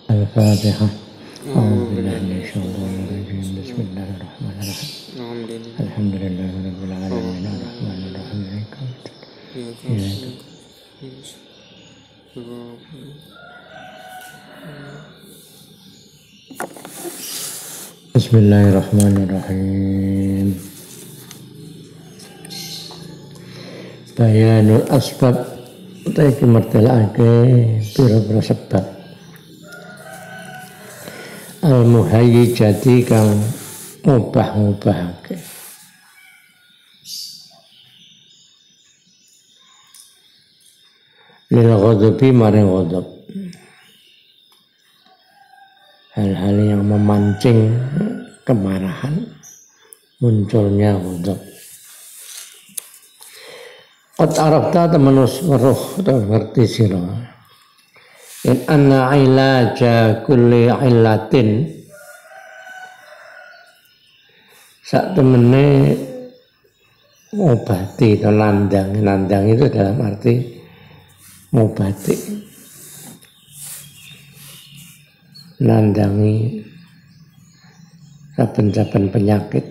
Al-Fatihah. Bismillahirrahmanirrahim. Bismillahirrahmanirrahim. Alhamdulillahirabbil alamin. Arrahmanirrahim. Bismillahirrahmanirrahim. Bayanul asbab utawi martelake pira-pira sebab al-muhayyijati kang ngubah-ngubahake lil ghadabi maring ghadab, hal-hal yang memancing kemarahan, munculnya ghadab. Qad arafta temenus weruh atau ngerti sira in anna ilaja kulli illatin sak temene ngobati atau landang itu dalam arti ngobati, nandangi saben-saben penyakit,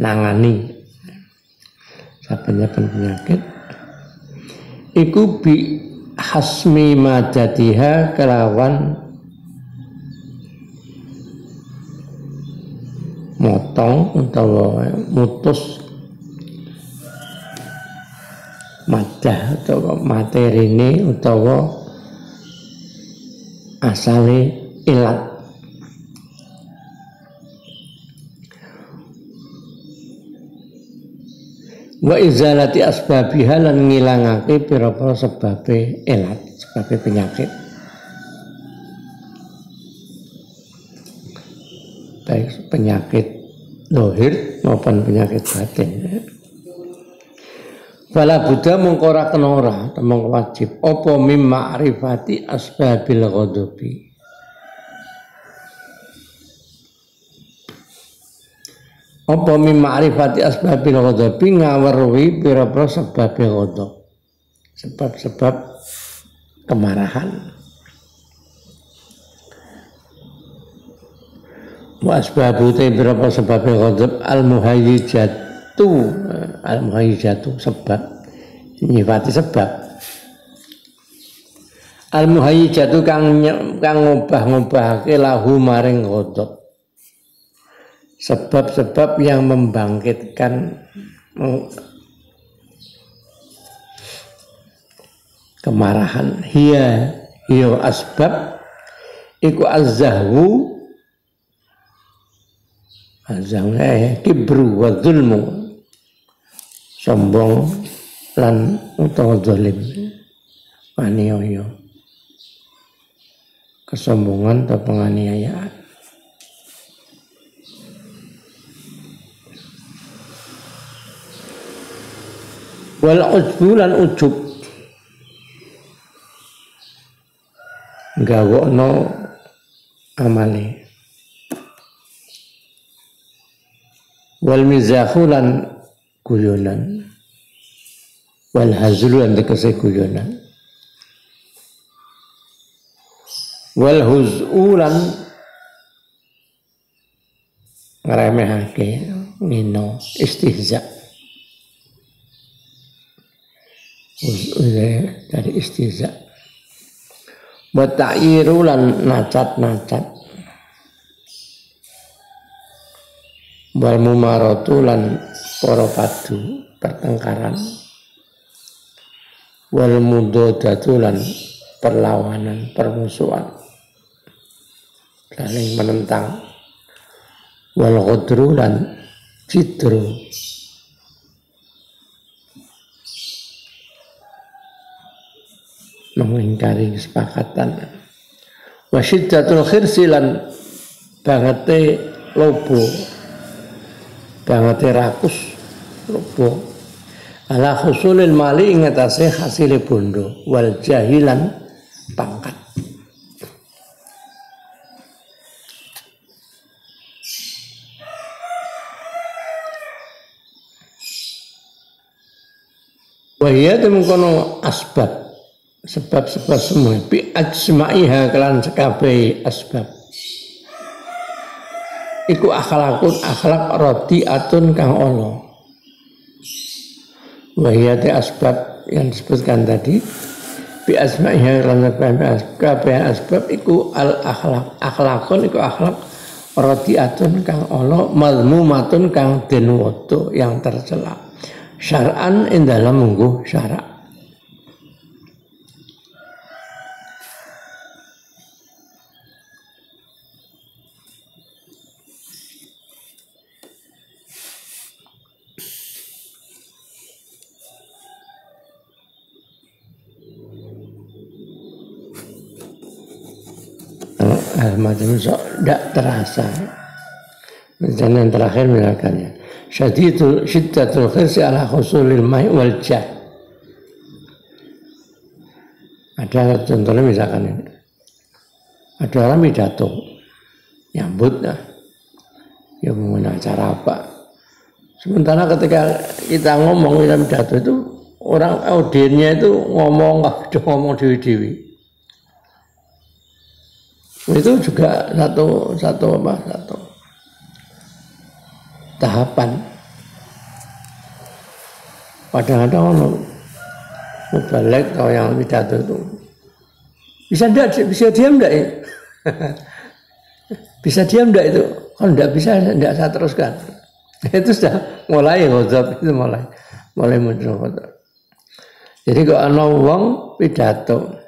nangani saben-saben penyakit iku bi hasmi madatiha kelawan motong utawa mutus madah utawa materine utawa asale ilat. Wa izalati asbabiha lan ngilangake pira-pira sebabe ilat, sebabe penyakit. Baik penyakit zahir maupun penyakit batin. Fala buddha mengko ora kena ora, temung wajib apa mim ma'rifati asbabil ghadabi. Apa mim ma'rifati asbabil ghadabi ngaweruhi pira-pira sebab ghadab. Sebab-sebab kemarahan. Wa asbabu te pira-pira sebab ghadab al-muhayyijatu sebab nyifati sebab. Al-muhayyijatu kang ngubah-ngubahake lahu maring ghadab. Sebab-sebab yang membangkitkan kemarahan. Hiya asbab iku az-zahwu kibru wa zulmu, sombong lan utawa zalim, aniaya, kesombongan atau penganiayaan. Wal ujbu lan ujub gawokno amale. Wal mizahu lan guyonan. Wal hazlu lan tegese guyonan. Wal huz'u lan ngremehake, ngino, istihza. Dari istihza. Wa ta'iru lan nacat-nacat. Wal mumaratu lan para padu pertengkaran. Wal mudadatu lan perlawanan, permusuhan, saling menentang. Wal ghadru lan cidru, mengingkari kesepakatan. Wa syiddatul khirsi lan bangete lobo, bangete rakus lobo. Ala husulil mali ingatase hasile bondo wal jahilan pangkat. Wahia temengkono asbab, sebab-sebab semua bi ajma'iha kelan sekabehi asbab iku akhlakun akhlak radiatun kang ono. Wahia te asbab yang disebutkan tadi bi ajma'iha kelan sekabehi asbab iku al akhlak, akhlakun iku akhlak radiatun kang ono mazmumatun kang den wodo yang tercela syar'an ing dalam mungguh syarak. Macam itu tidak terasa. Dan yang terakhir misalkan ya, syiddatul khirsi ala husulil ma'i wal jah. Ada contohnya misalkan ini, ada orang pidato nyambut ya menggunakan acara apa. Sementara ketika kita ngomong dalam pidato itu orang audiennya itu ngomong dewi-dewi. Itu juga satu tahapan. Kadang-kadang orang mubalek atau yang pidato itu bisa diam enggak ya? Bisa diam enggak itu? Kalau enggak bisa enggak saya teruskan. Itu sudah mulai ghadab, itu mulai muncul ghadab. Jadi kalau ana wong pidato,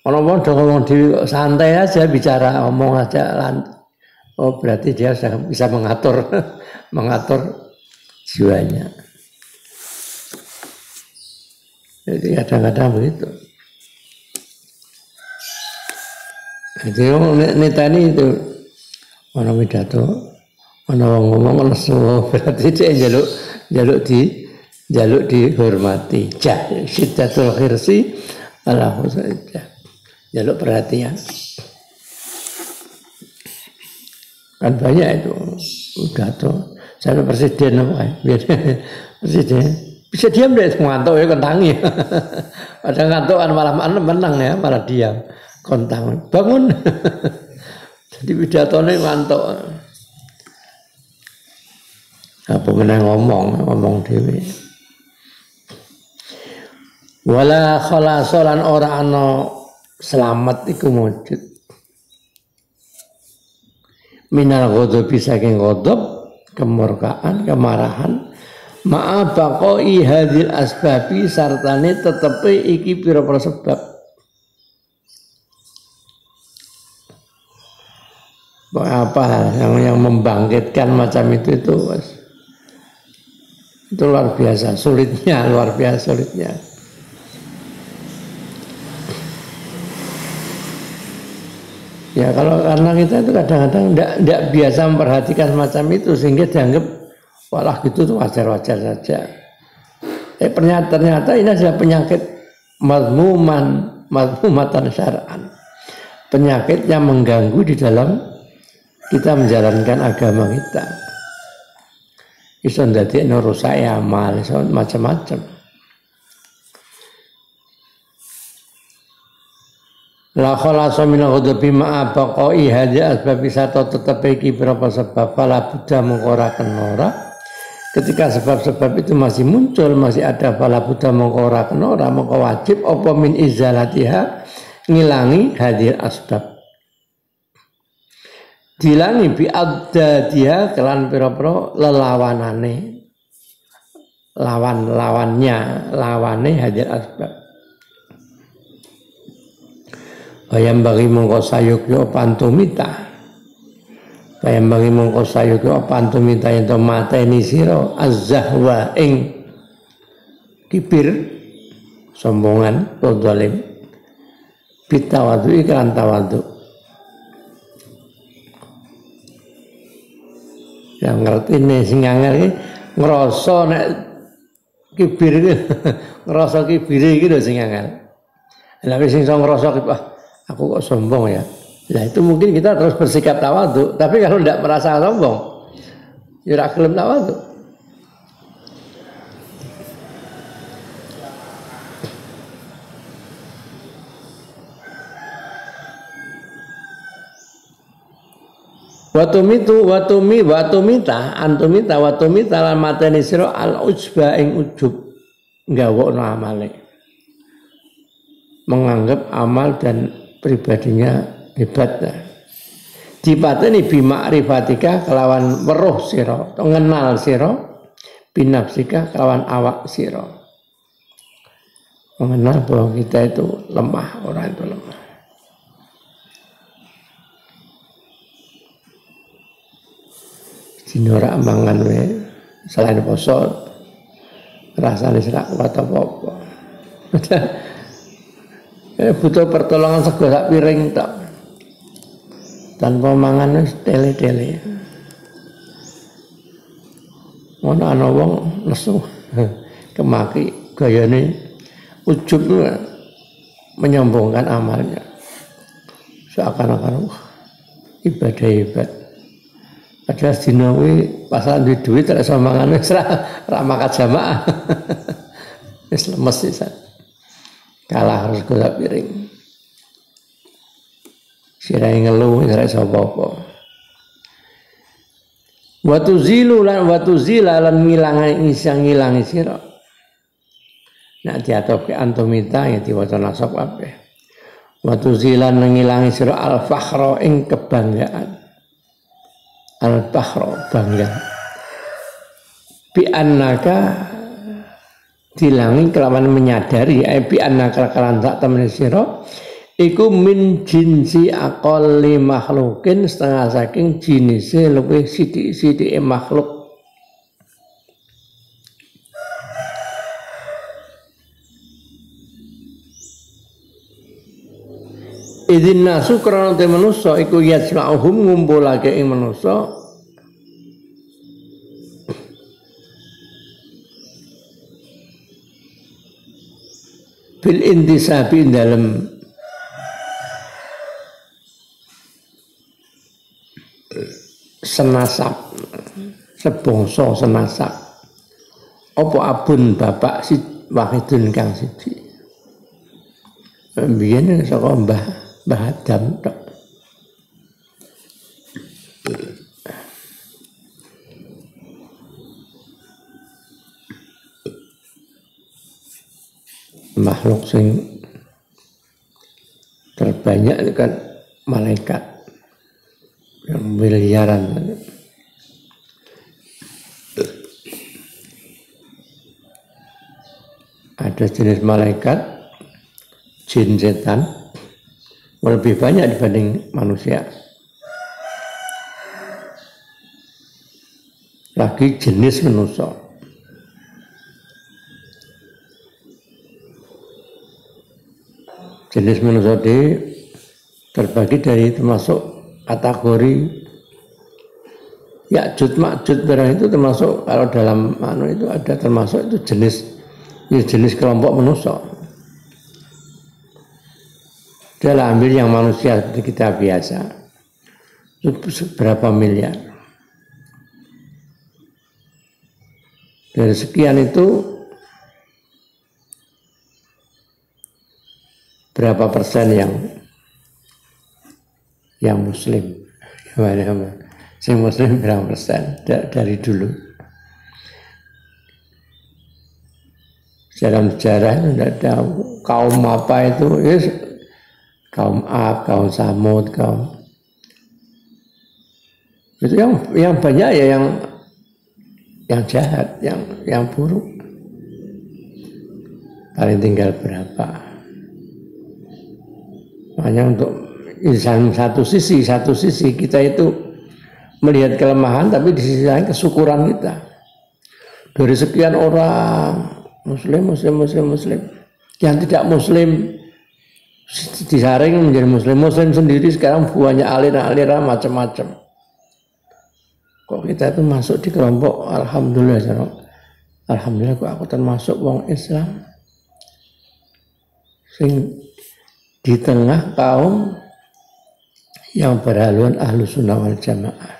ana wong ngomong dhewe santai aja bicara, ngomong aja oh berarti dia sudah bisa mengatur jiwanya. Jadi kadang-kadang begitu. Jadi nitani itu orang pidato, orang ngomong lesu, berarti dia jaluk dihormati. Syiddatul khirsi ala husulil jah. Jaluk perhatian. Kan banyak itu pidato. Sampai presiden apa ya? Presiden bisa diam deh, ngantuk ya kontangi. Padahal ngantuk kan malah menang ya, malah diam. Kontang bangun. Jadi pidatonya ngantuk. Apa meneh ngomong dhewe. Wala khalasolan ora ana selamat iku wujud. Minal ghadabi saking ghadab, kemurkaan, kemarahan, ma'a baqai hadhil asbabi sartane tetepe iki pira-pira sebab. Apa yang membangkitkan macam itu luar biasa sulitnya. Ya karena kita itu kadang-kadang tidak biasa memperhatikan semacam itu sehingga dianggap walah gitu tuh wajar-wajar saja. Ternyata ini adalah penyakit mazmumatan syar'an. Penyakit yang mengganggu di dalam kita menjalankan agama kita. Iso ndadekno rusak amal, iso macam-macam. La khalasa min ghadabi ma'a baqai hadhihi asbab satu tetep iki berapa sebab fala buddha mengora kenora. Ketika sebab-sebab itu masih muncul, masih ada fala buddha mengora kenora, maka wajib apa min izalatiha ngilangi hadhihi asbab. Dilangi bi addadiha kelan pira-pira lelawanane. Lawannya hadhihi asbab. Bayam bagi mongko sayukyo pantumita. Bayam bagi mongko sayukyo pantumita ento mateni sira az-zahwa ing kibir sombongan atau zalim bitawadu iklan tawadu. Yang ngerti nih sing angel iki ngrasa nek kibir iki ngrasa kibir iki lho sing angel. Lah sing iso ngrasa aku kok sombong ya. Nah itu mungkin kita terus bersikap tawadhu, tapi kalau tidak merasa sombong, ya ora gelem tawadhu. Watumita lan mateni sira al ujba ing ujub nggawokno amale. Menganggap amal dan pribadinya hebat. Dipateni bima'rifatika kelawan weruh sira, ngenal sira, binafsika kelawan awak sira. Mengenal bahwa kita itu lemah, orang itu lemah. Jinora mangan we selain poso rasane serak kuat apa-apa. Butuh pertolongan sego sak piring tok. Tanpa mangan wis tele-tele. Ono ana wong nesu kemaki gayane ujub menyombongkan amalnya. Seakan-akan ibadah hebat. Padahal dina kuwi pasal duwe duit ora iso mangan wis ra makat jamaah. Wis lemes sisan. Kalah harus golek piring. Sirahe ngeluh ora iso apa-apa. Watuzila lan ngilangi sira. Nek diatopke antumita ya diwaca nasab kabeh. Watuzila ngilangi sira al-fakhra ing kebanggaan. Al-fakhra bangga. Bi annaka dilangi kelawan menyadari bi annaka kelawan sak temen sira iku min jinsi aqalli makhlukin setengah saking jinise luwih sithik-sithike makhluk. Idin nasu krana te manusa iku yajma'uhum ngumpulake ing manusa bil intisabi dalam senasab sebangsa senasab apa abun bapak si wahidun kang siji biyen saka Mbah Adam tok. Makhluk sing terbanyak itu kan malaikat yang miliaran. Ada jenis malaikat jin setan lebih banyak dibanding manusia. Lagi jenis manusia. Jenis manusia terbagi dari termasuk kategori Ya'jud Ma'jud barang itu termasuk kalau dalam itu ada termasuk itu jenis kelompok manusia. Dia ambil yang manusia seperti kita biasa. Itu berapa miliar. Dari sekian itu berapa persen yang muslim? Yang muslim berapa persen dari dulu? Dalam sejarah itu tidak tahu kaum apa itu. Kaum Ad, kaum Samud, kaum itu yang banyak ya yang jahat, yang buruk. Paling tinggal berapa? Makanya untuk satu sisi kita itu melihat kelemahan, tapi di sisi lain kesyukuran kita. Dari sekian orang muslim yang tidak muslim disaring menjadi muslim sendiri sekarang banyak aliran macam-macam. Kok kita itu masuk di kelompok alhamdulillah kok aku termasuk wong Islam sing di tengah kaum yang berhaluan ahlu sunnah wal jamaah.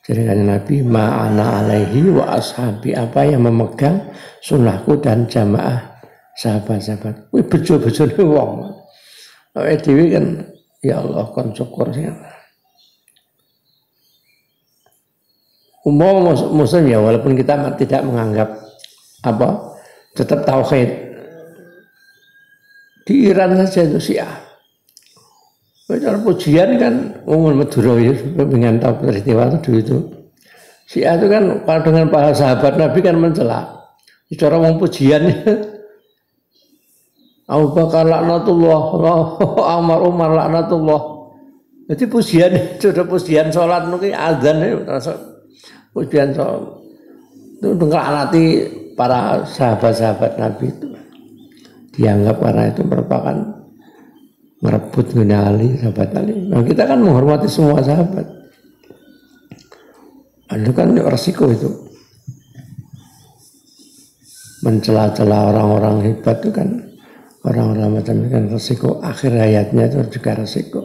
Jadi Nabi ma'ana alaihi wa ashabi, apa yang memegang sunnahku dan jamaah sahabat-sahabat. Wih bejo-bejo nih wong. Dewi kan ya Allah kon syukur sih. Muslim ya walaupun kita tidak menganggap tetap tauhid. Di Iran saja itu Syiah. Cara pujian kan umum Madura ya, dengan tahu peristiwa itu. Syiah itu kan kalau dengan para sahabat Nabi kan mencela. Cara wong pujiannya Abu Bakar laknatullah, Umar laknatullah. Jadi pujian itu udah pujian sholat mungkin azan itu pujian sholat. Itu ngelaknati para sahabat-sahabat Nabi itu. Dianggap karena itu merupakan merebut Ali, sahabat Ali. Nah, kita kan menghormati semua sahabat. Itu kan resiko itu. Mencela-cela orang-orang hebat itu kan, orang-orang macam itu kan resiko. Akhir hayatnya itu juga resiko.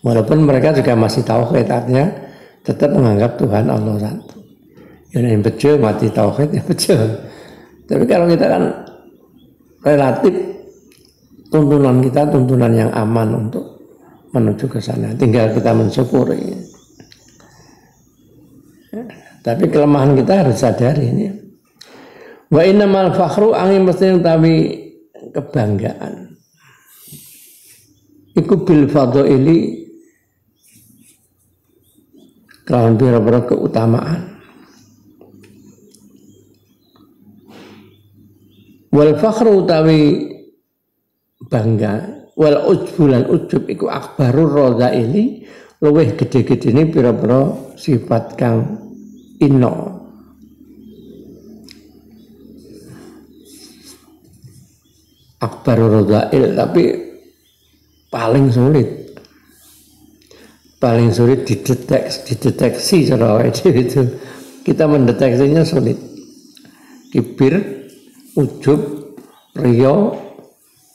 Walaupun mereka juga masih tauhid, artinya tetap menganggap Tuhan Allah satu. Yang bejo mati tauhid ya bejo. Tapi kalau kita kan relatif tuntunan kita tuntunan yang aman untuk menuju ke sana. Tinggal kita mensyukuri. Tapi kelemahan kita harus sadari ini. Wa innamal fakhru angin mesti utawi kebanggaan. Iku bil fadhaili kelawan pira-pira keutamaan. Wal fakhru utawi bangga wal ujbulan ujub iku akbarur radhaili luweh gede-gedene pira-pira sifat kang inna. Akbarur radhail tapi paling sulit dideteksi cara itu kita mendeteksinya sulit. Kibir, ujub, riya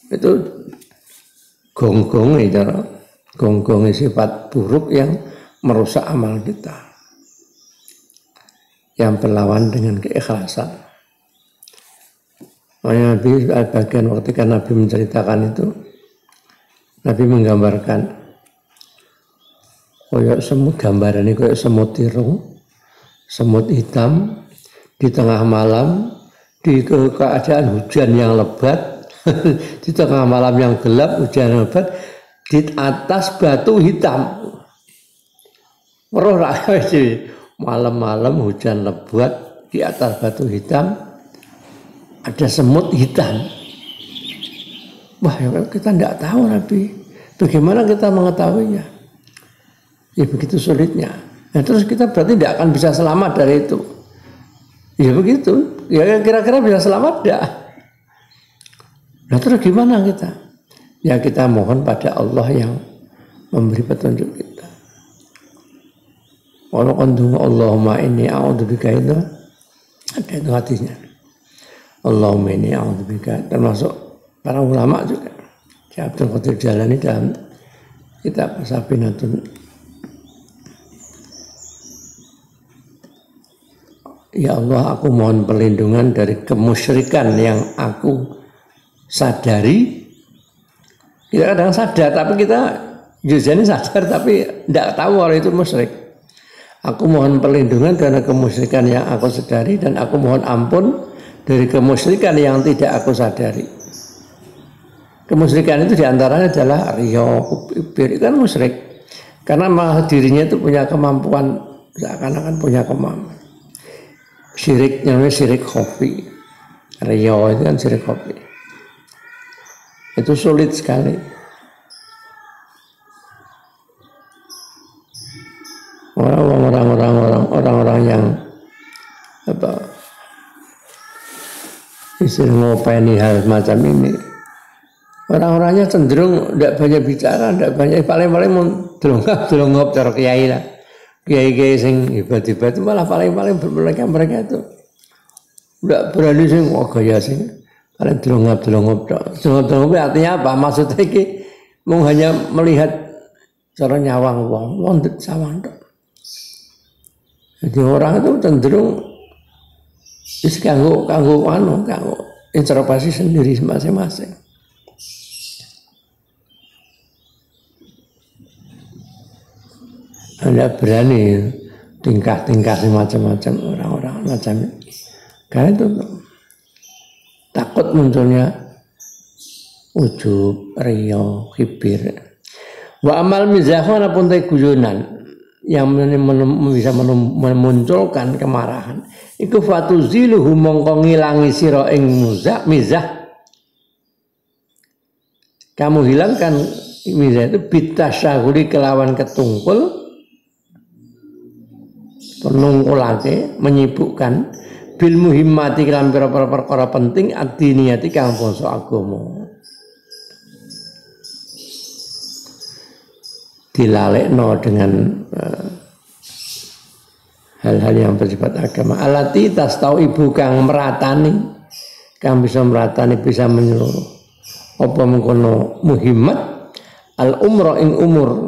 itu gonggong sifat buruk yang merusak amal kita, yang berlawan dengan keikhlasan. Nabi bagian ketika Nabi menceritakan itu, Nabi menggambarkan koyok semut, gambaran ini koyok semut irung, semut hitam di tengah malam di keadaan hujan yang lebat. Di tengah malam yang gelap, hujan lebat, di atas batu hitam. Meroh malam-malam hujan lebat, di atas batu hitam ada semut hitam. Wah, kita tidak tahu Nabi. Bagaimana kita mengetahuinya? Ya begitu sulitnya. Nah, terus kita berarti tidak akan bisa selamat dari itu. Ya begitu. Ya kira-kira bisa selamat tidak? Nah terus gimana kita? Ya kita mohon pada Allah yang memberi petunjuk kita. Walau kandung Allahumma inni a'udzubika itu ada itu hadisnya. Allahumma inni a'udzubika, termasuk para ulama juga. Syekh Abdul Qadir Jalani dalam kitab Sabinatun. Ya Allah, aku mohon perlindungan dari kemusyrikan yang aku sadari. Kita kadang sadar tapi kita jadi sadar tapi tidak tahu kalau itu musyrik. Aku mohon perlindungan dari kemusyrikan yang aku sadari dan aku mohon ampun dari kemusyrikan yang tidak aku sadari. Kemusyrikan itu diantaranya adalah riya, kibir, itu kan musyrik. Karena malah dirinya itu punya kemampuan, seakan-akan punya kemampuan. Syirik namanya syirik khafi. Riya itu kan syirik khafi. Itu sulit sekali. ngopeni hal macam ini. Orang-orangnya cenderung tidak banyak bicara, tidak banyak, paling-paling mau delongap cara kiai lah. Kiai-kiai sing hebat-hebat itu malah paling-paling mereka itu tidak berani sing gaya sing paling delongap. Delongap artinya apa? Maksudnya ini mau hanya melihat cara nyawang wong londet sawang tok. Jadi orang itu cenderung kanggo introspeksi sendiri masing-masing. Anda berani tingkah macam-macam orang-orang macam ini. Karena itu takut munculnya ujub, riya, kibir. Wa amal mizahun apun te guyonan yang bisa memunculkan kemarahan. Iku fatuziluhu mongko ngilangi sira ing mizah. Kamu hilangkan mizah itu bitasyahuli kelawan ketungkul. Penungkulake menyibukkan bil muhimmati kelan perkara penting ad-diniyati kang bangsa agama dilalekno dengan hal-hal yang bersifat agama alati tastau ibu kang meratani kang bisa meratani bisa menyeluruh apa mengkono muhimmat al umra ing umur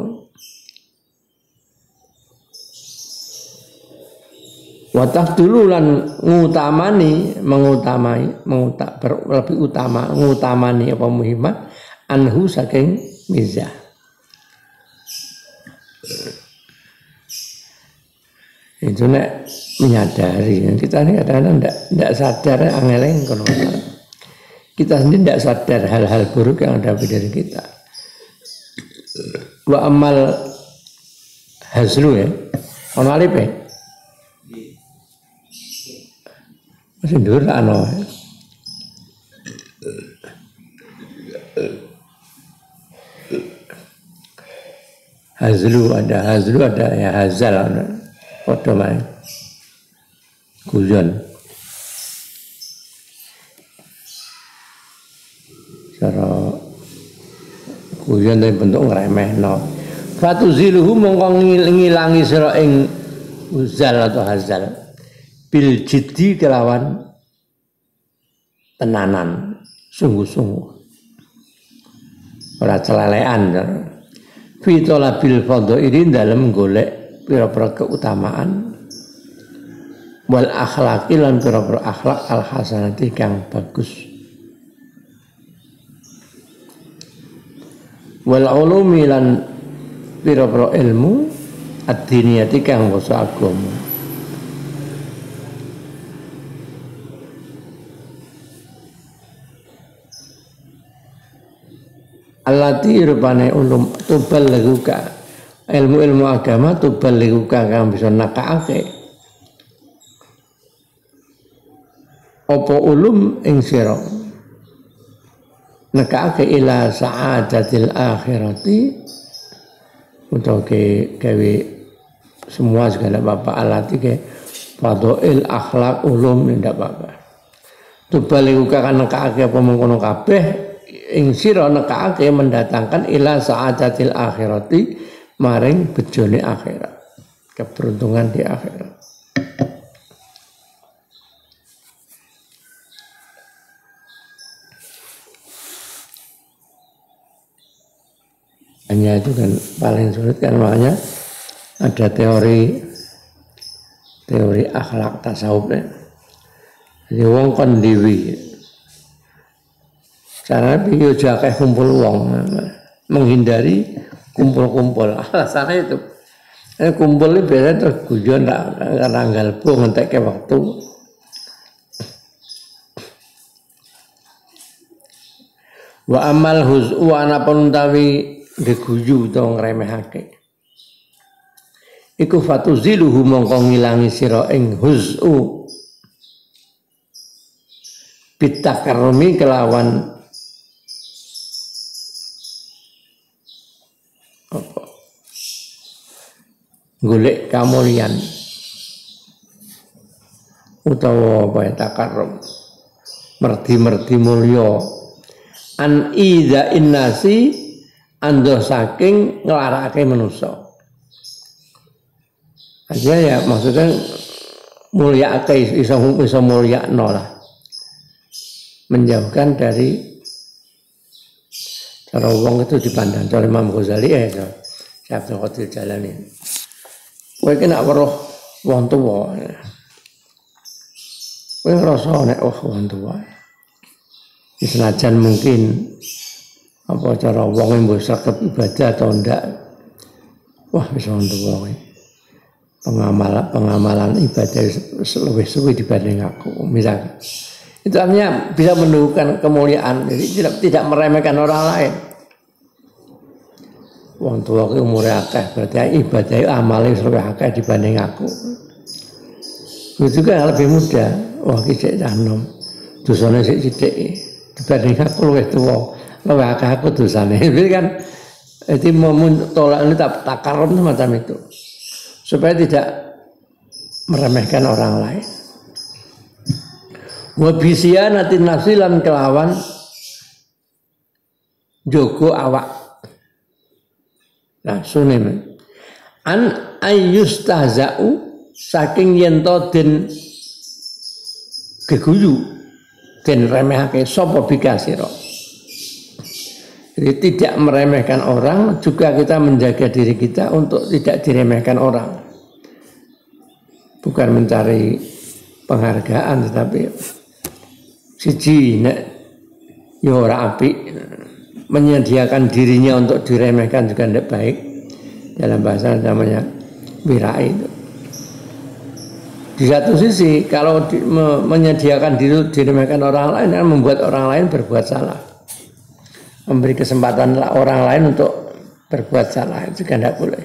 watah dulu lan lebih utama ngutamani apa muhimmat anhu saking mizah. Itu nek menyadari kita ini kadang-kadang tidak sadar angeleng kono. Kita sendiri tidak sadar hal-hal buruk yang ada dari kita. Wa amal hazlu ya, ono alif ya. Masih dur ano. Hazlu ada ya hazal ada. Padha main. Guyon. Cara guyon dari bentuk ngremehno. Fatuziluhu mongko ngilangi sira ing uzal atau hazal. Bil jiddi kelawan tenanan sungguh-sungguh ora celelean fi talabil fadhaili dalem golek pira-pira keutamaan wal akhlaqi lan pira-pira akhlak al hasanati kang bagus wal ulumi lan pira-pira ilmu ad-diniyati kang basa agama. Allati rupane ulum tubal leguka ilmu agama tubal leguka kang bisa nakaake apa ulum ing sira nakaake ila sa'adatil akhirati utawa gawe semua segala bapak allati ke fadhail akhlak ulum ndak apa-apa tubal leguka kan nakaake apa mengkono kabeh ing sira nekake mendatangkan ila sa'adatil akhirati maring bejone akhirat keberuntungan di akhirat. Hanya itu kan paling sulit kan makanya ada teori akhlak tasawuf ya. Jadi wong kon dhewe cara piye akeh kumpul wong menghindari kumpul-kumpul alasannya itu kumpul ini biasanya terus guyon karena ngalbu ngentekke waktu wa amal huz'u anapun utawi geguyu utawa ngremehake iku fatuziluhu mongko ngilangi sira ing huz'u bitakarrumi kelawan apa golek kamulian utawa apa takarrum merdi mulya an idza innasi ando saking nglarake manusa. Aja ya maksudnya mulyake iso mulyakno lah. Menjauhkan dari cara wong itu dipandang oleh Imam Ghazali ya Syekh Abdul Qadir Jalani. Kowe iki nek weruh wong tuwa. Kowe ngrasa nek wong tuwa. Senajan mungkin apa cara wong mbok sakep ibadah atau ndak. Wah wis wong tuwa kowe. Pengamalan ibadah lebih suwi dibanding aku misalnya. Itu artinya bisa menunjukkan kemuliaan, jadi tidak meremehkan orang lain. Wong tua ku umure akeh, berarti ibadah amale luwih akeh dibanding aku. Itu juga lebih mudah. Wah iki cek canom. Dosane sik sithik dibanding aku luwih tuwa. Luwih akeh aku dosane. Jadi kan itu tolak ini takarum semacam itu. Supaya tidak meremehkan orang lain. Wa bisyanatin nafsi lan kelawan jogo awak. Nah, sunem an ayyustahza'u saking yen to den geguyu den remehake sapa bikasira. Jadi tidak meremehkan orang, juga kita menjaga diri kita untuk tidak diremehkan orang. Bukan mencari penghargaan, tetapi siji nek ya ora apik, menyediakan dirinya untuk diremehkan juga tidak baik. Dalam bahasa namanya wirai itu. Di satu sisi kalau menyediakan diri diremehkan orang lain kan membuat orang lain berbuat salah. Memberi kesempatan orang lain untuk berbuat salah itu kan tidak boleh.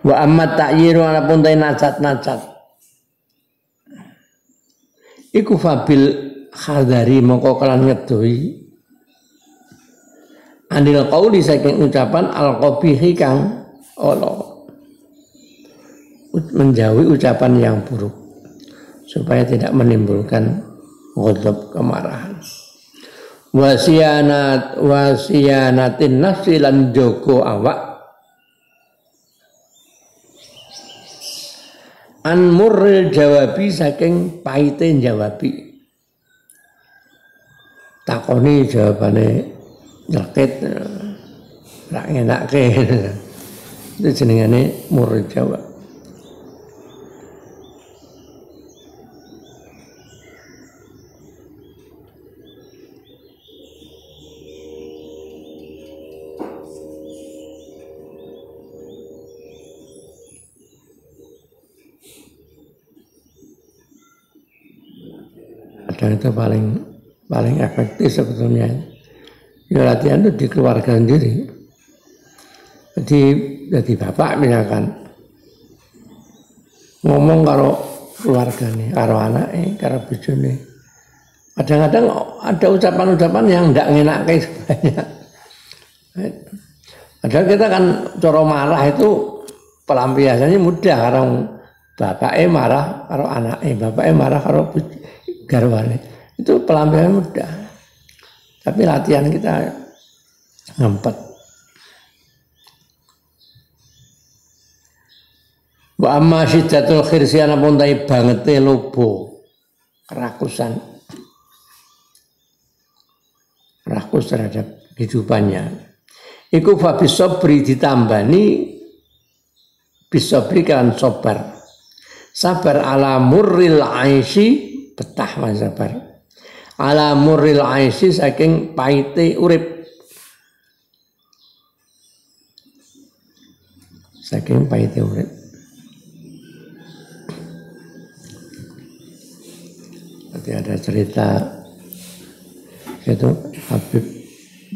Wa amma ta'yiru ala puntai nacat-nacat. Iku fabil khadari mongko kelan ngedoi. Anil qauli saking ucapan al-qabihi kang ala. Menjauhi ucapan yang buruk supaya tidak menimbulkan ghadab kemarahan. Wasiyanatin nafsi lan joko awak an murril jawabi saking paite jawabi. Takoni jawabane nyelkit ra enake. Itu jenengane murril jawab. Dan itu paling efektif sebetulnya. Ya latihan itu di keluarga sendiri. Jadi bapak misalkan ngomong karo keluarga nih, karo anaknya, karo bojone. Kadang-kadang ada ucapan-ucapan yang tidak ngenakke sebenarnya. Padahal kita kan cara marah itu pelampiasannya mudah, karo bapaknya marah karo anaknya, bapaknya marah karo garwane. Itu pelampiasan mudah. Tapi latihan kita ngempet. Wa amma syiddatul khirsiana pun tai bangete lobo. Kerakusan. Rakus terhadap kehidupannya. Iku fa bisobri ditambani bisobri kan sabar. Sabar ala murril aisy betah mas sabar. Ala murril aisy saking paite urip. Saking paite urip. Nanti ada cerita itu Habib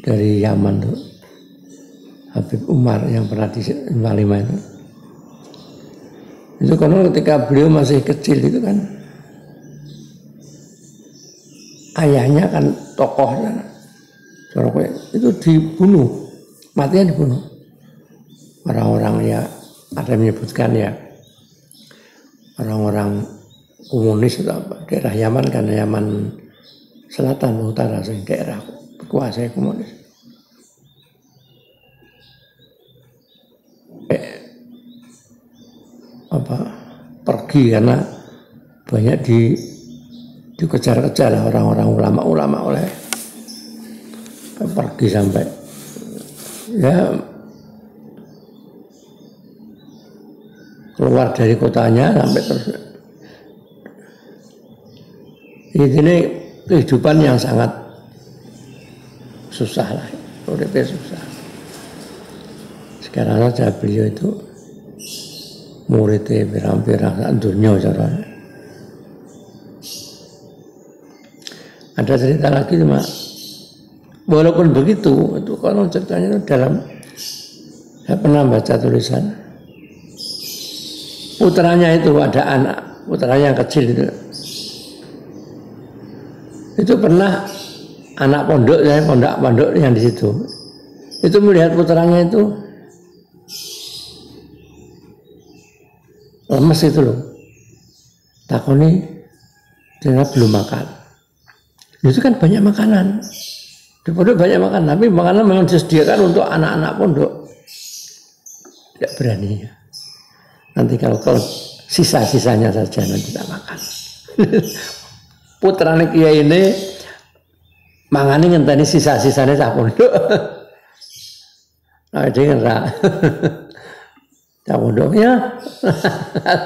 dari Yaman tuh. Habib Umar yang pernah di Malima itu. Itu karena ketika beliau masih kecil itu kan ayahnya kan tokohnya itu dibunuh, matinya dibunuh. Orang-orang ya ada yang menyebutkan ya orang-orang komunis atau apa. Daerah Yaman kan Yaman Selatan Utara sing daerah kuasa komunis. Pergi karena banyak dikejar-kejar orang-orang ulama-ulama oleh pergi sampai ya keluar dari kotanya sampai terus. Ini kehidupan yang sangat susah lah, uripnya susah. Sekarang saja beliau itu muridnya pirang-pirang sak dunia caranya. Ada cerita lagi cuma walaupun begitu itu kalau ceritanya itu dalam saya pernah baca tulisan putranya itu ada anak putranya yang kecil itu pernah anak pondok yang di situ itu melihat putranya itu lemes itu loh, takoni ternyata belum makan. Itu kan banyak makanan, di pondok banyak makanan, tapi makanan memang disediakan untuk anak-anak pondok. Tidak berani. Nanti kalau sisa-sisanya saja nanti tidak makan. Putrane kiai ini mangani ngenteni sisa-sisanya cah pondok. Nah, dia ngerti. Cah pondoknya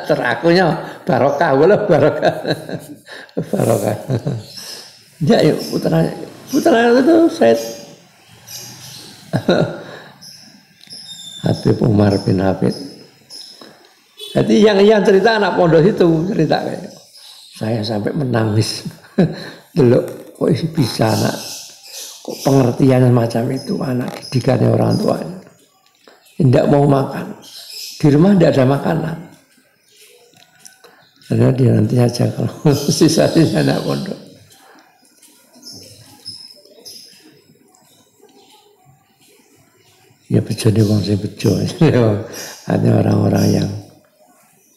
terakunya barokah, boleh barokah. Barokah. Ya, putra itu Said Habib Umar bin Habib. Jadi yang cerita anak pondok itu cerita kayak saya sampai menangis. Dulu kok bisa anak, kok pengertian macam itu anak didikannya orang tuanya. Tidak mau makan. Di rumah tidak ada makanan. Karena dia nanti aja kalau sisa-sisa anak pondok. Ya bejo nih wong sing bejo. Ada orang-orang yang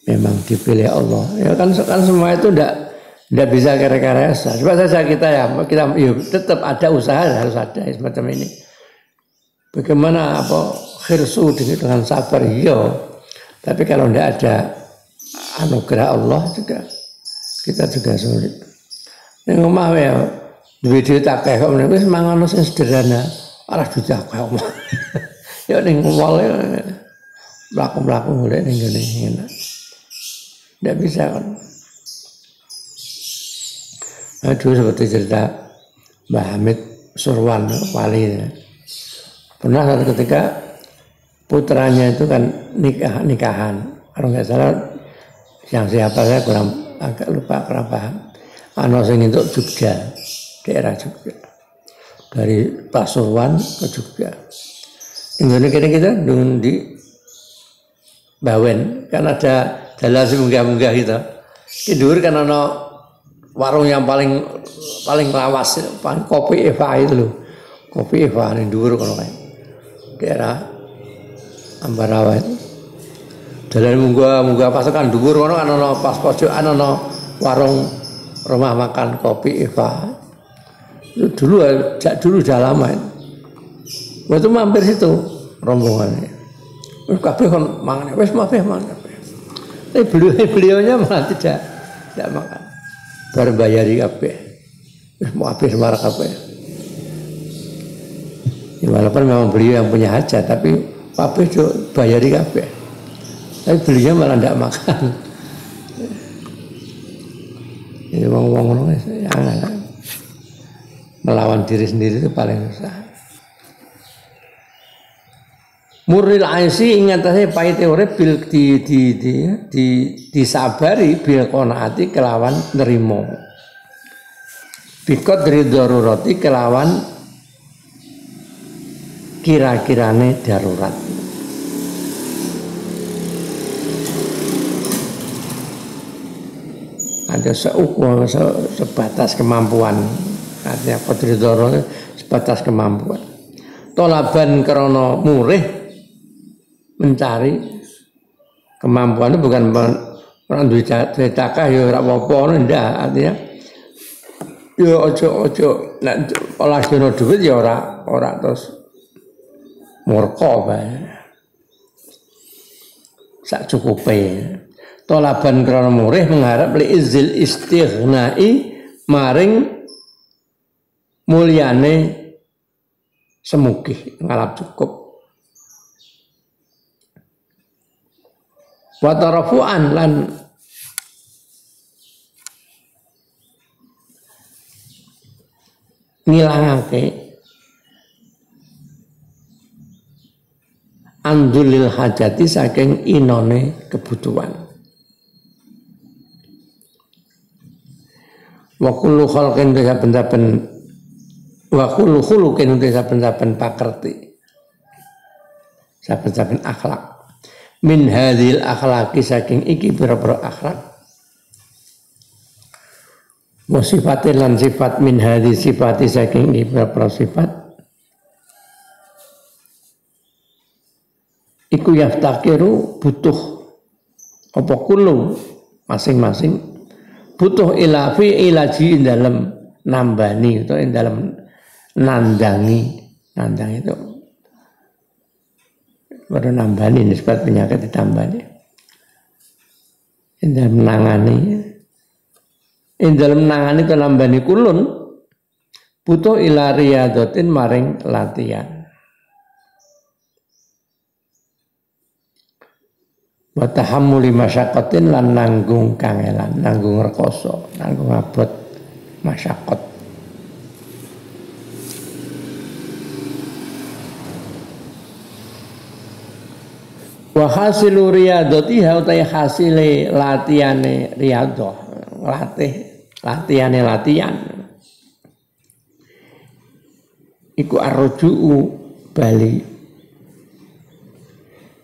memang dipilih Allah. Ya kan semua itu tidak bisa kere-keresa. Coba saja kita ya tetap ada usaha harus ada semacam ini. Bagaimana khirsu dengan sabar tapi kalau tidak ada anugerah Allah juga kita juga sulit. Ning omah ya duwe duit akeh kok wis mangan sing sederhana arah duit akeh omah. Ya ning mall mlaku-mlaku golek ning ngene enak. Tidak bisa kan. Aduh seperti cerita Mbah Hamid Surwan wali. Pernah satu ketika putranya itu kan nikahan. Kalau nggak salah yang siapa saya agak lupa kerabat. Sing itu Jogja, daerah Jogja. Dari Pasuruan ke Jogja. Ini kita di Bawen kan ada jalan munggah-munggah gitu. Tidur kan ada warung yang paling lawas, paling kopi Eva itu loh. Kopi Eva ini dhuwur kalau kayak daerah Ambarawa itu. Jalan munggah pasukan dhuwur kono kan ana pas pojokan ana warung rumah makan kopi Eva. Itu dulu udah lama itu. Waktu mampir situ rombongannya. Wis kabeh kon mangan, wis mangan kabeh. Tapi beliaunya malah tidak makan. Bar bayari kabeh. Wis mau habis marah kabeh. Ya, walaupun memang beliau yang punya hajat, tapi kabeh yo bayari kabeh. Tapi beliau malah tidak makan. Ini ngomong-ngomong jangan. Melawan diri sendiri itu paling susah. Murril aisi ingatase pahite urip bil disabari bil qanaati kelawan nerimo. Bikot dari darurati kelawan kira-kirane darurat. Ada seukur sebatas kemampuan. Artinya qadri darurati sebatas kemampuan. Tolaban krana murih mencari kemampuan itu bukan Orang duwe cakah ya ora apa-apa ndak, artinya ya ojo nek olah jono duit ya ora terus murka bae. Sak cukupe. Tolaban krana murih mengharap li izil istighnai maring mulyane semugih ngalap cukup. Wa tarafu'an lan ngilangake andulil hajati saking inone kebutuhan. Wa kullu khalqin saben-saben wa kullu khuluqin saben-saben pakerti. Saben-saben akhlak. Min hadhil akhlaqi saking iki pira-pira akhlak. Wa sifatin lan sifat min hadhi sifati saking iki pira-pira sifat. Iku yaftakiru butuh apa kullu masing-masing butuh ilafi ilaji dalam nambani atau dalam nandangi itu baru nambani nisbat penyakit ditambani dalam menangani itu nambani kulun butuh ila riyadatin maring latihan wa tahammuli masyaqqatin lan nanggung kangelan, nanggung rekoso, nanggung abot masyaqqat. Wa hasilu riyadatiha utai hasile latihane riyadah, latihane latihan. Iku arruju'u bali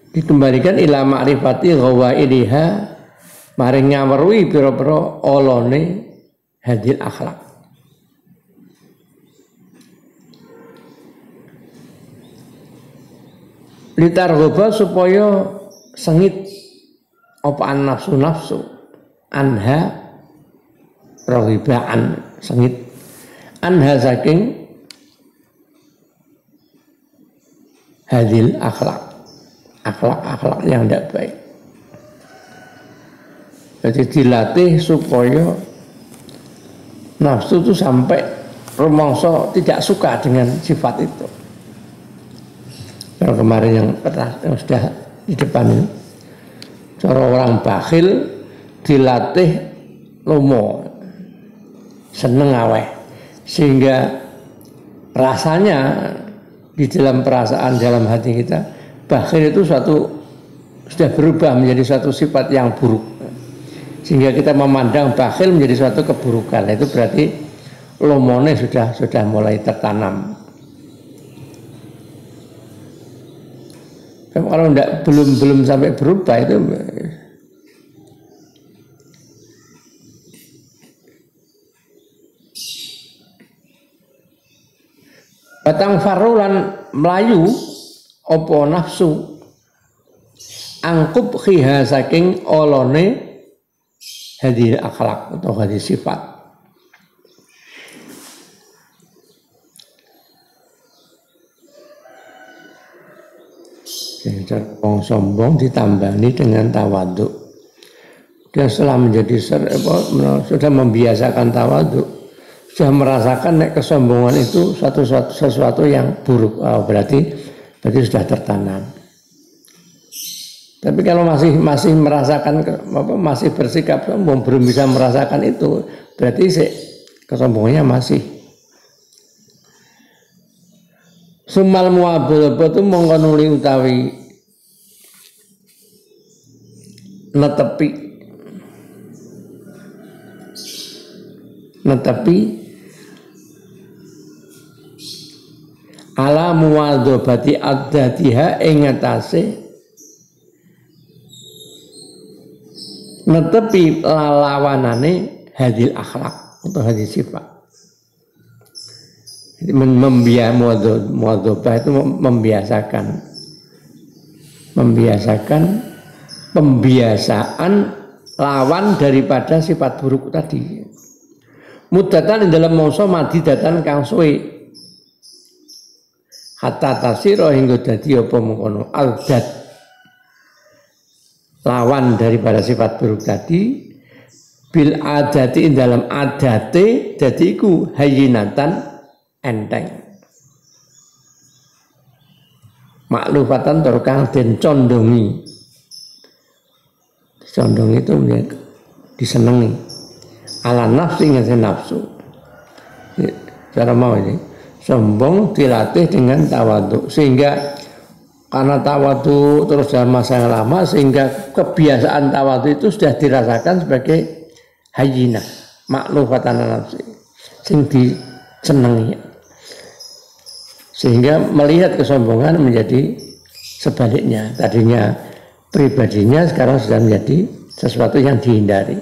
dikembalikan ila ma'rifati ghawailiha maring ngaweruhi pira-pira olone hadil akhlak. Litarghoba supaya sengit apa nafsu anha rohibaan sengit anha saking hadil akhlak yang tidak baik. Jadi dilatih supaya nafsu itu sampai rumangsa tidak suka dengan sifat itu. Kalau kemarin yang sudah di depan ini, cara orang bakhil dilatih lomo, seneng aweh, sehingga rasanya di dalam perasaan dalam hati kita bakhil itu sudah berubah menjadi suatu sifat yang buruk, sehingga kita memandang bakhil menjadi suatu keburukan. Itu berarti lomone sudah mulai tertanam. Kalau belum sampai berubah itu batang farulan melayu opo nafsu angkup khiha saking olone hadil akhlak atau hadil sifat. Wong sombong ditambani dengan tawadhu. Dia setelah menjadi sudah membiasakan tawadhu, sudah merasakan nek kesombongan itu sesuatu yang buruk. Berarti sudah tertanam. Tapi kalau masih merasakan masih bersikap sombong, belum bisa merasakan itu, berarti kesombongannya masih. Sumal muabadzah itu mengkonuli utawi netepi ala muwadzabati addatiha ing ngatasé netepi lawanane hadil akhlak atau hadil sifat. Jadi muwadzabah itu membiasakan pembiasaan lawan daripada sifat buruk tadi. Mudatan ing dalam mangsa madidatan kang suwe. Hatta tasira hingga dadi apa mengkono aldat. Lawan daripada sifat buruk tadi bil adati ing dalam adate dadi iku hayyinatan enteng. Maklufatan terkang den condongi. Condong itu disenangi. Ala nafsi ngasih nafsu. Cara mau ini. Sombong dilatih dengan tawadhu. Sehingga karena tawadhu terus dalam masa yang lama, sehingga kebiasaan tawadhu itu sudah dirasakan sebagai hayyinah. Maklufatan nafsi. Sing disenangi. Sehingga melihat kesombongan menjadi sebaliknya. Tadinya pribadinya sekarang sudah menjadi sesuatu yang dihindari.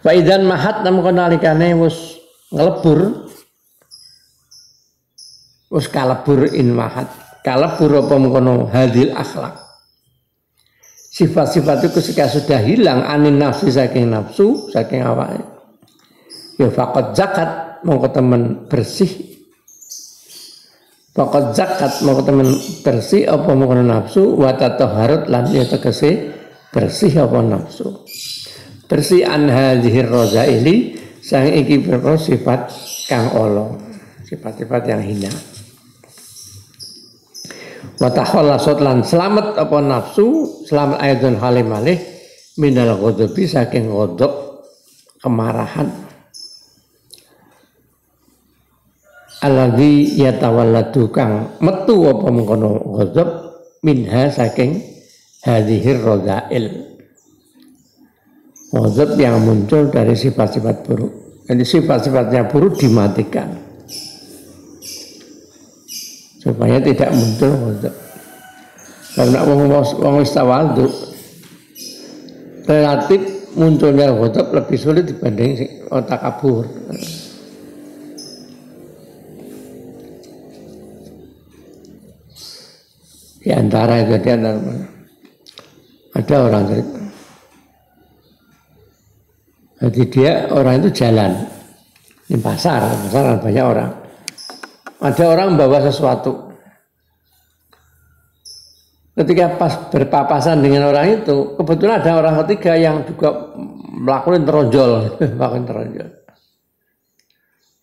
Fa idzan mahat namung nalikane wis nglebur wis kalebur in mahat. Kalebur apa mengkono hadil akhlak. Sifat-sifat itu ketika sudah hilang anin nafsi saking nafsu, saking awake. Ya faqad zakat mongko temen bersih. Faqad zakat mongko temen bersih apa mengkono nafsu wa tatahharat lan ya tegese bersih apa nafsu. Bersih an hadhir razaili sang iki perkara sifat kang ala, sifat-sifat yang hina. Wa takhallasat lan selamat apa nafsu, selamat aidon halim malih minal ghadabi saking ghadab kemarahan. Alladzi yatawalladu kang metu apa mengkono ghadab minha saking hadhir radha'il. Ghadab yang muncul dari sifat-sifat buruk. Jadi sifat-sifatnya buruk dimatikan supaya tidak muncul ghadab. Karena wong wis tawadhu relatif munculnya ghadab lebih sulit dibanding takabur. Di antara itu ada orang cerita. Jadi dia orang itu jalan di pasar banyak orang. Ada orang bawa sesuatu. Ketika pas berpapasan dengan orang itu, kebetulan ada orang ketiga yang juga melakukan teronjol.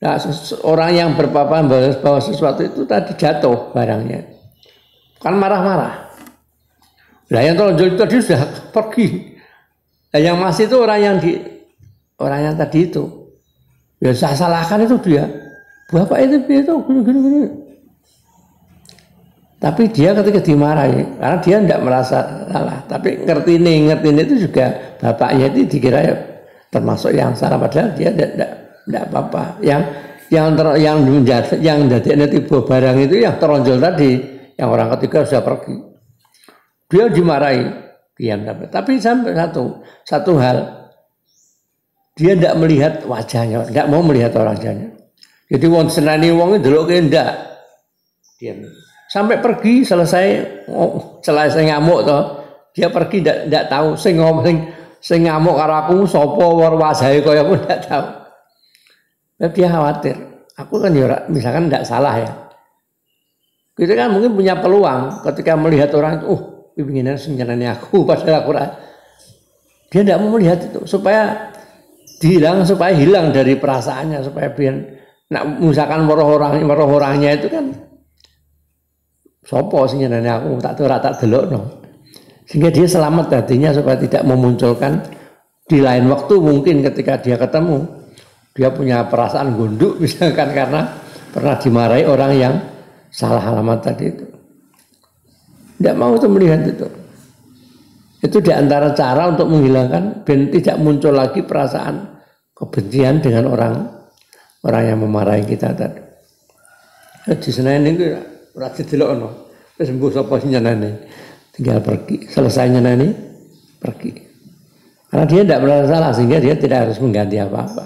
Nah, orang yang berpapasan bawa sesuatu itu tadi jatuh barangnya. Kan marah-marah. Nah yang teronjol itu tadi sudah pergi. Nah yang masih itu orang yang tadi itu. Ya saya salahkan itu dia. Bapak itu gini. Tapi dia ketika dimarahi, karena dia tidak merasa salah. Tapi ngerti ini itu juga bapaknya itu dikira termasuk yang salah. Padahal dia tidak apa-apa. Yang jadi tiba barang itu yang teronjol tadi. Yang orang ketiga sudah pergi. Dia dimarahi, diam. Tapi sampai satu hal, dia tidak melihat wajahnya, tidak mau melihat wajahnya. Jadi wong senani wong itu dulu ndak, diam. Sampai pergi selesai ngamuk toh, dia pergi tidak tahu. Sing ngamuk karo aku sapa wajahe kaya aku tidak tahu. Tapi dia khawatir. Aku kan ya misalkan tidak salah ya. Kita kan mungkin punya peluang ketika melihat orang itu, pimpinan senjatanya aku padahal aku dia tidak mau melihat itu supaya hilang dari perasaannya supaya biar misalkan meroh orangnya itu kan sopo senjatanya aku tak delok no. Sehingga dia selamat hatinya supaya tidak memunculkan di lain waktu mungkin ketika dia ketemu dia punya perasaan gondok misalkan karena pernah dimarahi orang yang salah alamat tadi itu. Tidak mau itu melihat itu. Itu diantara cara untuk menghilangkan dan tidak muncul lagi perasaan kebencian dengan orang yang memarahi kita tadi. Di Senayan itu ora didelokno. Wis sembuh sapa nyenani. Tinggal pergi. Selesai nyenani pergi. Karena dia tidak merasa salah sehingga dia tidak harus mengganti apa-apa.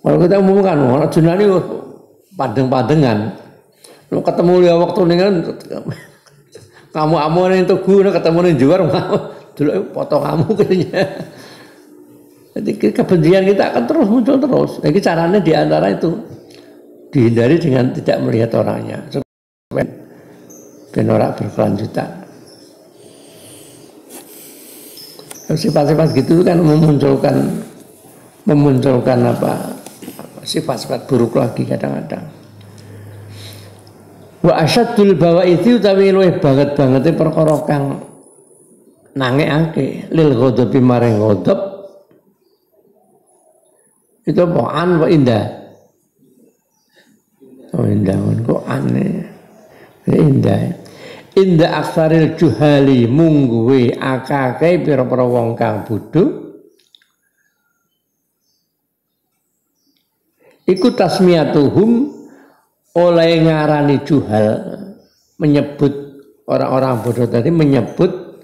Kalau kita umumkan orang jenani padeng-padengan. Lu ketemu dia waktu ini kan kamu yang tugu ketemu ning juar dulu potong kamu kayaknya. Jadi kebencian kita akan terus muncul terus. Jadi caranya diantara itu dihindari dengan tidak melihat orangnya supaya ora berkelanjutan. Sifat-sifat gitu kan memunculkan apa sifat-sifat buruk lagi kadang-kadang. Wa asyadul bawaiti utawi luwih banget-bangete perkara kang nangekake lil ghadabi maring ghadab itu an wa indah. Oh indah kok aneh. Indah. Indah aksaril juhali mungguwe akake pira-pira wong kang bodho iku tasmiyatuhum oleh ngarani juhal, menyebut orang-orang bodoh tadi menyebut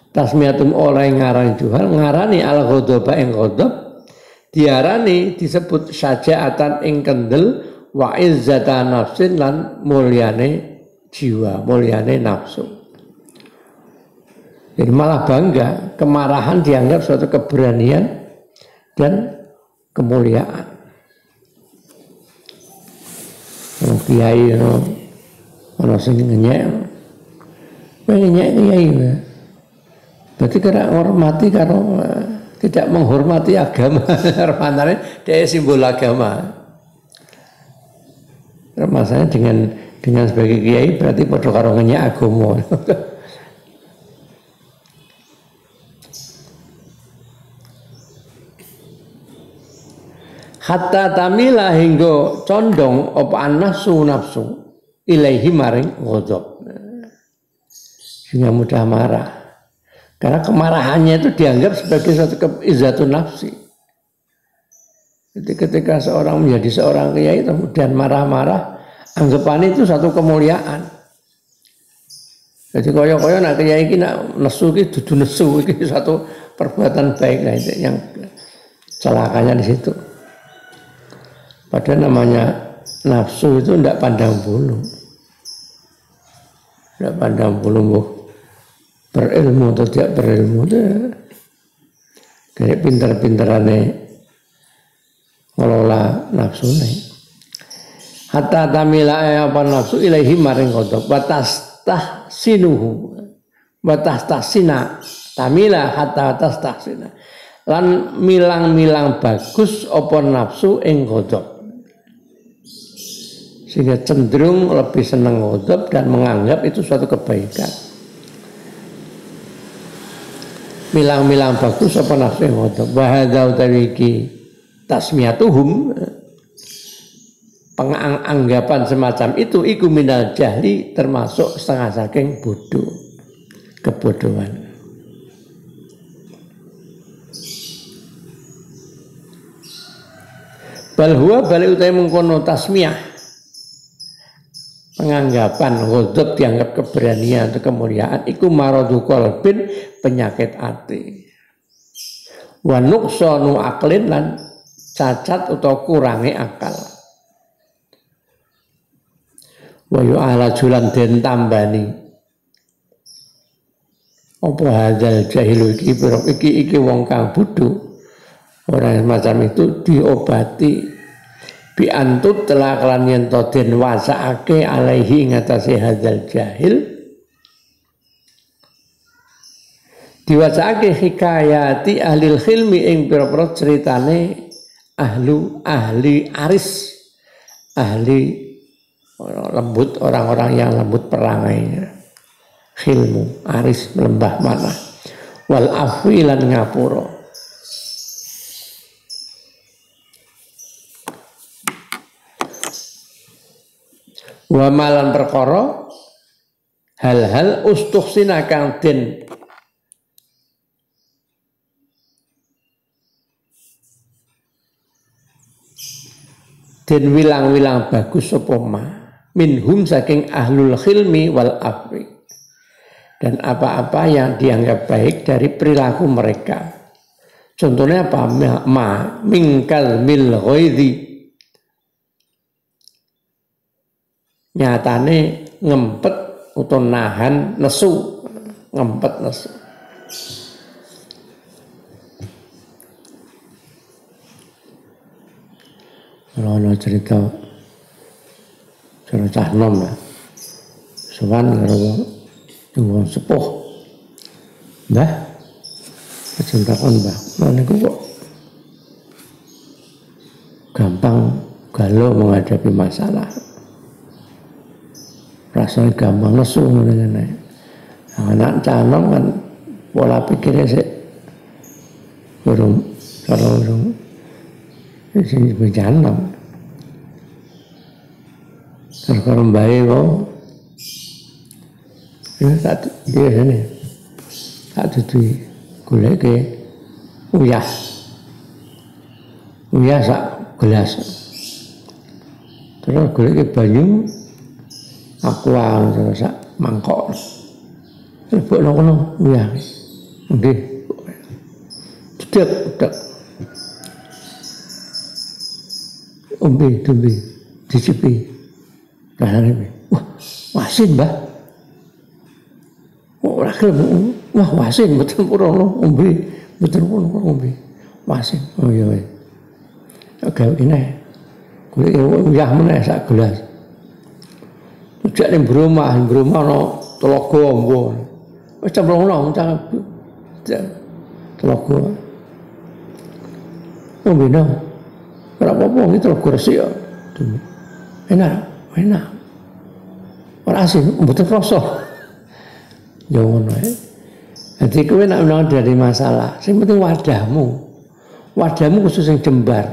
tasmiyatum oleh ngarani juhal, ngarani al ghadaba ing ghadab diarani disebut sajaatan ing kendel wa izzatan nafsin lan mulyane jiwa, mulyane nafsu. Jadi malah bangga, kemarahan dianggap suatu keberanian dan kemuliaan. Kiai ono sing ngenyek kiai. Berarti karena menghormati karo tidak menghormati agama. Rupanya dia simbol agama. Masalahnya dengan sebagai kiai berarti padha karo ngenyek agama. Hatta tamila hingga condong apa nafsu ilaihi maring ghadab. Sehingga mudah marah. Karena kemarahannya itu dianggap sebagai suatu izzatun nafsi. Jadi ketika seorang menjadi seorang kiai kemudian marah-marah, anggapan itu satu kemuliaan. Jadi koyo-koyo nak kiai iki nak nesu iki dudu nesu iki satu perbuatan baik lah itu yang celakanya di situ. Padahal namanya nafsu itu tidak pandang bulu. Tidak pandang bulu berilmu atau tidak berilmu. Kayak pinter-pinterannya ngelola nafsu nih. Hatta tamila apa nafsu ilaihi maring ghadab batas tahsinuhu batas tahsina tamila hatta tahsina lan milang-milang bagus apa nafsu ing ghadab. Sehingga cenderung lebih senang ghadab dan menganggap itu suatu kebaikan. Milang-milang bagus apa nafsu ghadab. Wa hadza utawi tasmiyatuhum penganggapan semacam itu iku minal jahli termasuk setengah saking bodoh, kebodohan. Bal huwa balik utawi mengkono tasmiyah penganggapan ghadab dianggap keberanian atau kemuliaan iku maradu qalbin penyakit hati wa nuqsanu aqlin lan cacat atau kurangi akal wa yu'ala julan den tambani apa hadzal jahilu iki wong kang bodho orang semacam itu diobati bi antut telah kelan yen to den wasaake alaihi ngatasi hadzal jahil diwasaake hikayati ahli khilmi ing pira-pira ceritane ahli aris ahli lembut orang-orang yang lembut perangai khilmu aris lembah mana wal afwi lan ngapura wa malan perkara hal-hal ustuhsina kang den wilang-wilang bagus apa ma minhum saking ahlul khilmi wal afwi dan apa-apa yang dianggap baik dari perilaku mereka. Contohnya apa? Ma mingkal mil ghaidhi nyatane ngempet atau nahan nesu ngempet nesu Kalau ada cerita cah nom lah, sowan karo wong sepuh, Mbah, kecintaan Mbah, niku kok gampang galau menghadapi masalah, rasanya gampang nesu ngene-ngene. Anak cah nom kan pola pikirnya sih urung sing bencana. Terus mbae kok ya tak ini tak dudu goleke uyah sak gelas. Terus goleke banyu aqua sak mangkok. Lebok kono uyah. Nggih. Cedek. Ombe dicipi. Wah, wasin Mbah. Ora gelem. Wah, wasin mboten purono ombe. Mboten purono ombe. Wasin. Oh iya. Gawe kene. Kuwi uyah meneh sak gelas. Ujak ning bromah ana telaga ombo. Wis cemplungno telaga. Ombe no. Ora apa-apa iki telaga resik ya. Enak. Ora asin, mboten krasa. Ya ngono ae. Dadi kowe nek ana dari masalah, sing penting wadahmu. Wadahmu khusus sing jembar.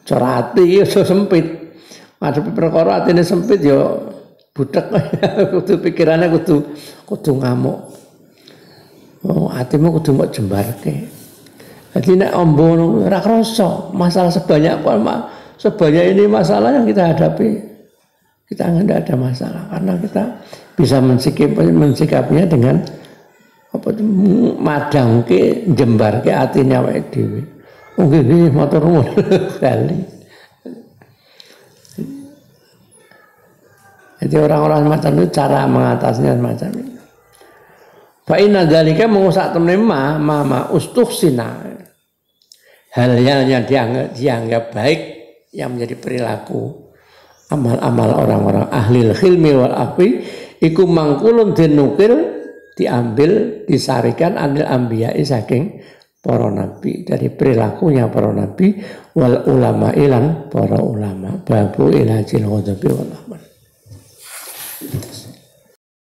Cara ati aja sempit. Ngadepi perkara atine sempit ya butek. Kudu pikirane kudu ngamuk. Oh, atimu kudu mbok jembarke. Jadi nek ombo ora krasa, masalah sebanyak ini masalah yang kita hadapi. Kita tidak ada masalah karena kita bisa mensikapinya dengan apa madangke jembarke atine awake dhewe. Oh nggih matur nuwun kali. Jadi orang-orang macam itu cara mengatasinya macam itu. Fa inna dzalika mengusak temne mama ustuhsina. Hal yang dianggap baik yang menjadi perilaku amal-amal orang-orang ahli hilmi wal afwi iku mangkulun dinukil diambil disarikan anil anbiya'i saking para nabi dari perilakunya para nabi wal ulama ilan para ulama babu ilajil ghadabi wal